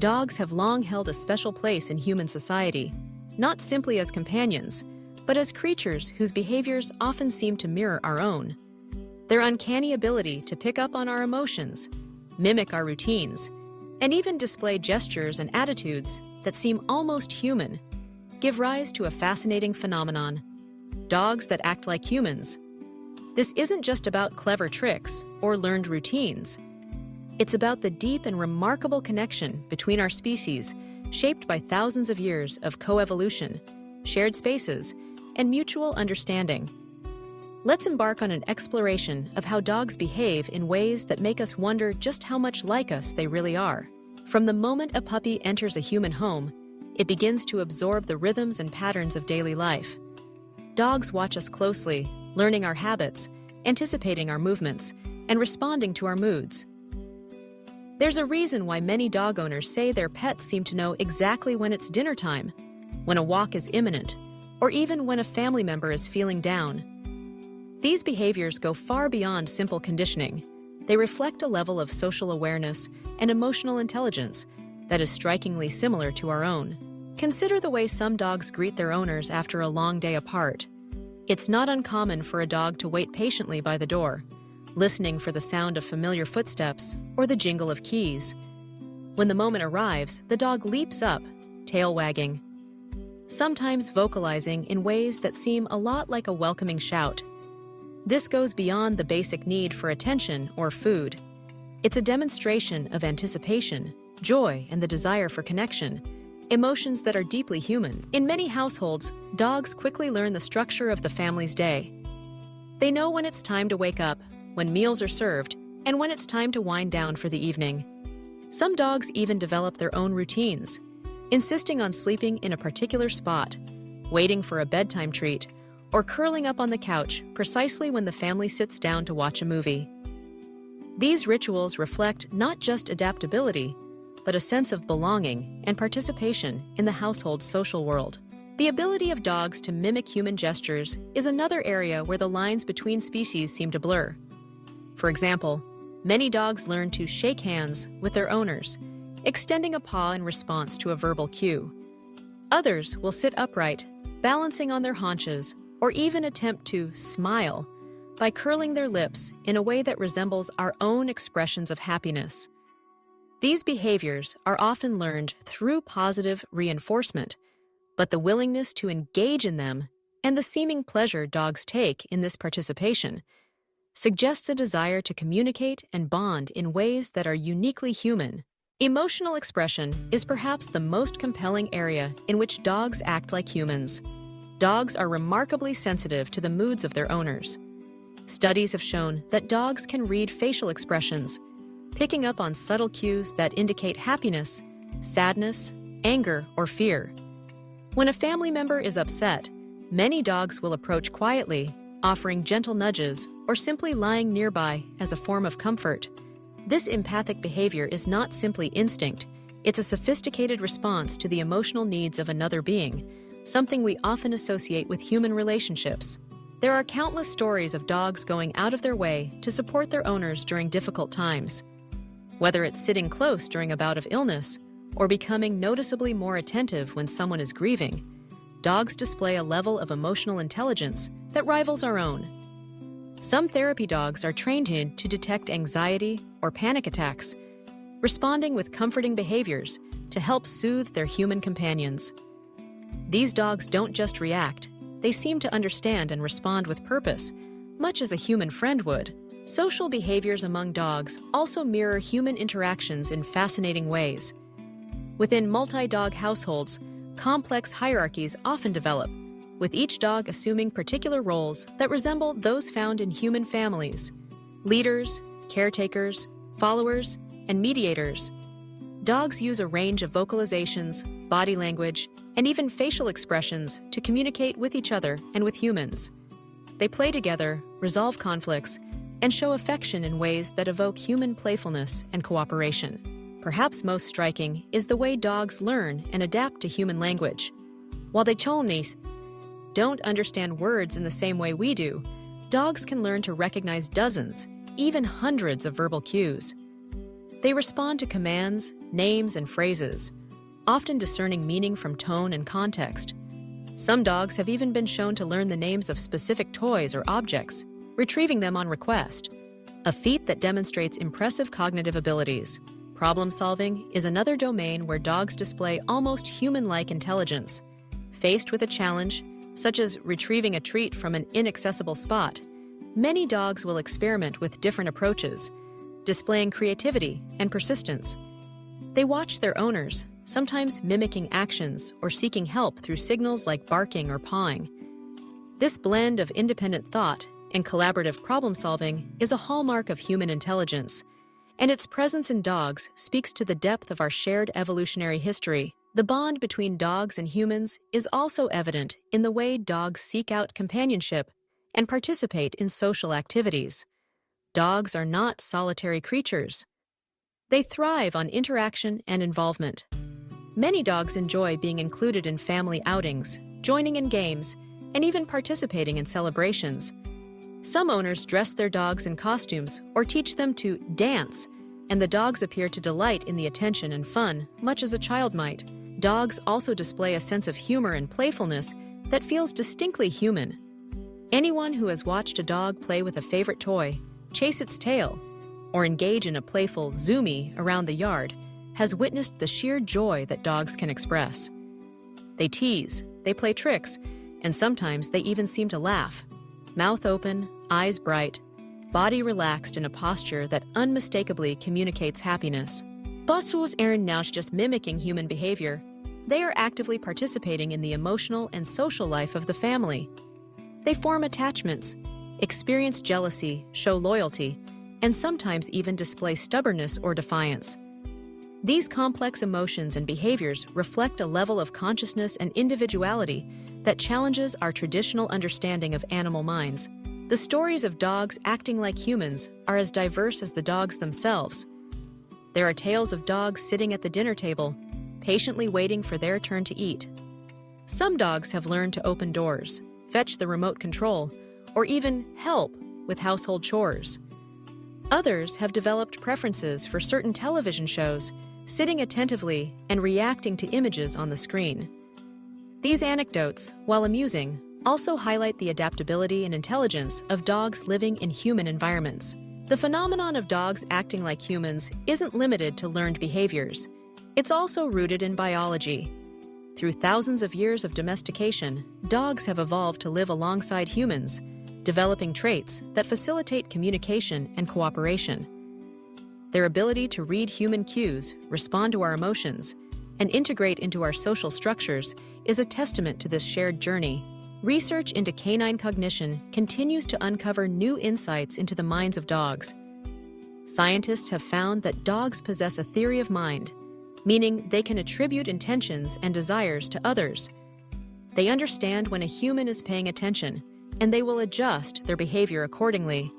Dogs have long held a special place in human society, not simply as companions, but as creatures whose behaviors often seem to mirror our own. Their uncanny ability to pick up on our emotions, mimic our routines, and even display gestures and attitudes that seem almost human, give rise to a fascinating phenomenon: dogs that act like humans. This isn't just about clever tricks or learned routines. It's about the deep and remarkable connection between our species, shaped by thousands of years of coevolution, shared spaces, and mutual understanding. Let's embark on an exploration of how dogs behave in ways that make us wonder just how much like us they really are. From the moment a puppy enters a human home, it begins to absorb the rhythms and patterns of daily life. Dogs watch us closely, learning our habits, anticipating our movements, and responding to our moods. There's a reason why many dog owners say their pets seem to know exactly when it's dinner time, when a walk is imminent, or even when a family member is feeling down. These behaviors go far beyond simple conditioning. They reflect a level of social awareness and emotional intelligence that is strikingly similar to our own. Consider the way some dogs greet their owners after a long day apart. It's not uncommon for a dog to wait patiently by the door, listening for the sound of familiar footsteps or the jingle of keys. When the moment arrives, the dog leaps up, tail wagging, sometimes vocalizing in ways that seem a lot like a welcoming shout. This goes beyond the basic need for attention or food. It's a demonstration of anticipation, joy, and the desire for connection, emotions that are deeply human. In many households, dogs quickly learn the structure of the family's day. They know when it's time to wake up, when meals are served, and when it's time to wind down for the evening. Some dogs even develop their own routines, insisting on sleeping in a particular spot, waiting for a bedtime treat, or curling up on the couch precisely when the family sits down to watch a movie. These rituals reflect not just adaptability, but a sense of belonging and participation in the household's social world. The ability of dogs to mimic human gestures is another area where the lines between species seem to blur. For example, many dogs learn to shake hands with their owners, extending a paw in response to a verbal cue. Others will sit upright, balancing on their haunches, or even attempt to smile by curling their lips in a way that resembles our own expressions of happiness. These behaviors are often learned through positive reinforcement, but the willingness to engage in them and the seeming pleasure dogs take in this participation suggests a desire to communicate and bond in ways that are uniquely human. Emotional expression is perhaps the most compelling area in which dogs act like humans. Dogs are remarkably sensitive to the moods of their owners. Studies have shown that dogs can read facial expressions, picking up on subtle cues that indicate happiness, sadness, anger, or fear. When a family member is upset, many dogs will approach quietly, offering gentle nudges or simply lying nearby as a form of comfort. This empathic behavior is not simply instinct, it's a sophisticated response to the emotional needs of another being, something we often associate with human relationships. There are countless stories of dogs going out of their way to support their owners during difficult times. Whether it's sitting close during a bout of illness or becoming noticeably more attentive when someone is grieving, dogs display a level of emotional intelligence that rivals our own. Some therapy dogs are trained to detect anxiety or panic attacks, responding with comforting behaviors to help soothe their human companions. These dogs don't just react, they seem to understand and respond with purpose, much as a human friend would. Social behaviors among dogs also mirror human interactions in fascinating ways. Within multi-dog households, complex hierarchies often develop, with each dog assuming particular roles that resemble those found in human families: leaders, caretakers, followers, and mediators. Dogs use a range of vocalizations, body language, and even facial expressions to communicate with each other and with humans. They play together, resolve conflicts, and show affection in ways that evoke human playfulness and cooperation. Perhaps most striking is the way dogs learn and adapt to human language. While they don't understand words in the same way we do, dogs can learn to recognize dozens, even hundreds of verbal cues. They respond to commands, names, and phrases, often discerning meaning from tone and context. Some dogs have even been shown to learn the names of specific toys or objects, retrieving them on request, a feat that demonstrates impressive cognitive abilities. Problem solving is another domain where dogs display almost human-like intelligence. Faced with a challenge, such as retrieving a treat from an inaccessible spot, many dogs will experiment with different approaches, displaying creativity and persistence. They watch their owners, sometimes mimicking actions or seeking help through signals like barking or pawing. This blend of independent thought and collaborative problem-solving is a hallmark of human intelligence, and its presence in dogs speaks to the depth of our shared evolutionary history. The bond between dogs and humans is also evident in the way dogs seek out companionship and participate in social activities. Dogs are not solitary creatures. They thrive on interaction and involvement. Many dogs enjoy being included in family outings, joining in games, and even participating in celebrations. Some owners dress their dogs in costumes or teach them to dance, and the dogs appear to delight in the attention and fun, much as a child might. Dogs also display a sense of humor and playfulness that feels distinctly human. Anyone who has watched a dog play with a favorite toy, chase its tail, or engage in a playful zoomy around the yard has witnessed the sheer joy that dogs can express. They tease, they play tricks, and sometimes they even seem to laugh. Mouth open, eyes bright, body relaxed in a posture that unmistakably communicates happiness. Bossos aren't now just mimicking human behavior. They are actively participating in the emotional and social life of the family. They form attachments, experience jealousy, show loyalty, and sometimes even display stubbornness or defiance. These complex emotions and behaviors reflect a level of consciousness and individuality that challenges our traditional understanding of animal minds. The stories of dogs acting like humans are as diverse as the dogs themselves. There are tales of dogs sitting at the dinner table, patiently waiting for their turn to eat. Some dogs have learned to open doors, fetch the remote control, or even help with household chores. Others have developed preferences for certain television shows, sitting attentively and reacting to images on the screen. These anecdotes, while amusing, also highlight the adaptability and intelligence of dogs living in human environments. The phenomenon of dogs acting like humans isn't limited to learned behaviors. It's also rooted in biology. Through thousands of years of domestication, dogs have evolved to live alongside humans, developing traits that facilitate communication and cooperation. Their ability to read human cues, respond to our emotions, and integrate into our social structures is a testament to this shared journey. Research into canine cognition continues to uncover new insights into the minds of dogs. Scientists have found that dogs possess a theory of mind, meaning they can attribute intentions and desires to others. They understand when a human is paying attention, and they will adjust their behavior accordingly.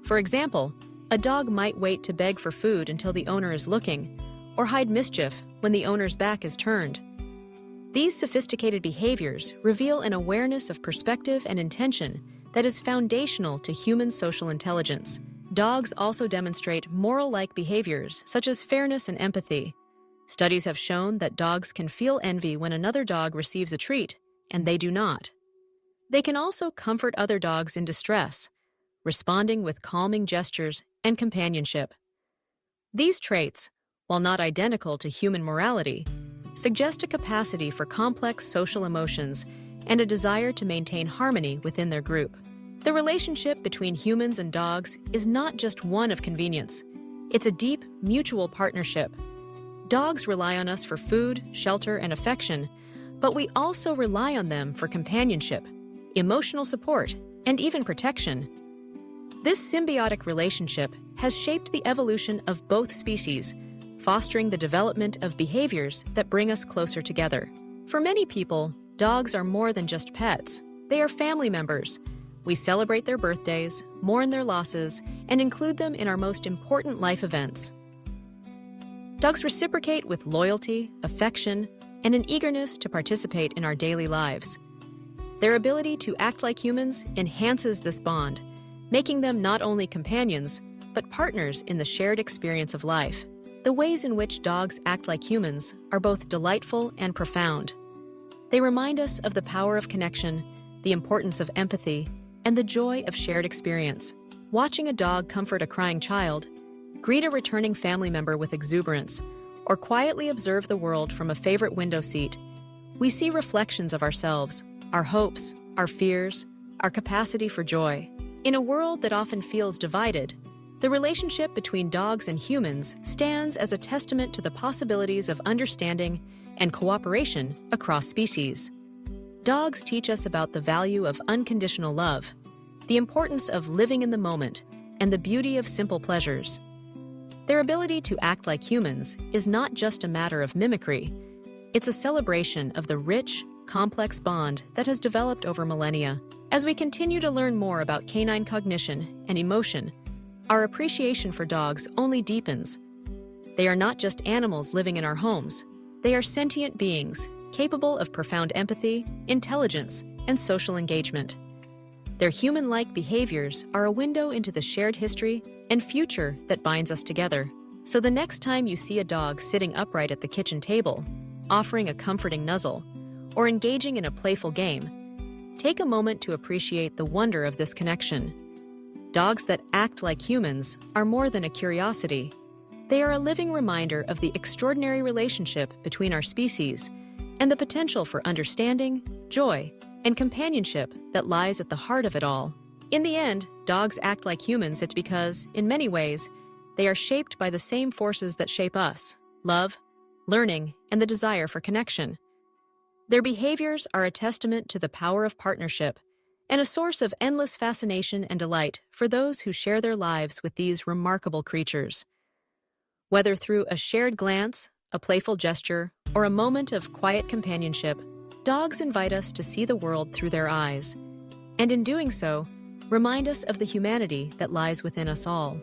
For example, a dog might wait to beg for food until the owner is looking, or hide mischief when the owner's back is turned. These sophisticated behaviors reveal an awareness of perspective and intention that is foundational to human social intelligence. Dogs also demonstrate moral-like behaviors such as fairness and empathy. Studies have shown that dogs can feel envy when another dog receives a treat, and they do not. They can also comfort other dogs in distress, responding with calming gestures and companionship. These traits, while not identical to human morality, suggest a capacity for complex social emotions and a desire to maintain harmony within their group. The relationship between humans and dogs is not just one of convenience. It's a deep, mutual partnership. Dogs rely on us for food, shelter, and affection, but we also rely on them for companionship, emotional support, and even protection. This symbiotic relationship has shaped the evolution of both species, fostering the development of behaviors that bring us closer together. For many people, dogs are more than just pets. They are family members. We celebrate their birthdays, mourn their losses, and include them in our most important life events. Dogs reciprocate with loyalty, affection, and an eagerness to participate in our daily lives. Their ability to act like humans enhances this bond, making them not only companions, but partners in the shared experience of life. The ways in which dogs act like humans are both delightful and profound. They remind us of the power of connection, the importance of empathy, and the joy of shared experience. Watching a dog comfort a crying child, greet a returning family member with exuberance, or quietly observe the world from a favorite window seat, we see reflections of ourselves, our hopes, our fears, our capacity for joy. In a world that often feels divided, the relationship between dogs and humans stands as a testament to the possibilities of understanding and cooperation across species. Dogs teach us about the value of unconditional love, the importance of living in the moment, and the beauty of simple pleasures. Their ability to act like humans is not just a matter of mimicry, it's a celebration of the rich, complex bond that has developed over millennia. As we continue to learn more about canine cognition and emotion, our appreciation for dogs only deepens. They are not just animals living in our homes. They are sentient beings, capable of profound empathy, intelligence, and social engagement. Their human-like behaviors are a window into the shared history and future that binds us together. So the next time you see a dog sitting upright at the kitchen table, offering a comforting nuzzle, or engaging in a playful game, take a moment to appreciate the wonder of this connection. Dogs that act like humans are more than a curiosity. They are a living reminder of the extraordinary relationship between our species and the potential for understanding, joy, and companionship that lies at the heart of it all. In the end, dogs act like humans because, in many ways, they are shaped by the same forces that shape us: love, learning, and the desire for connection. Their behaviors are a testament to the power of partnership and a source of endless fascination and delight for those who share their lives with these remarkable creatures. Whether through a shared glance, a playful gesture, or a moment of quiet companionship, dogs invite us to see the world through their eyes, and in doing so, remind us of the humanity that lies within us all.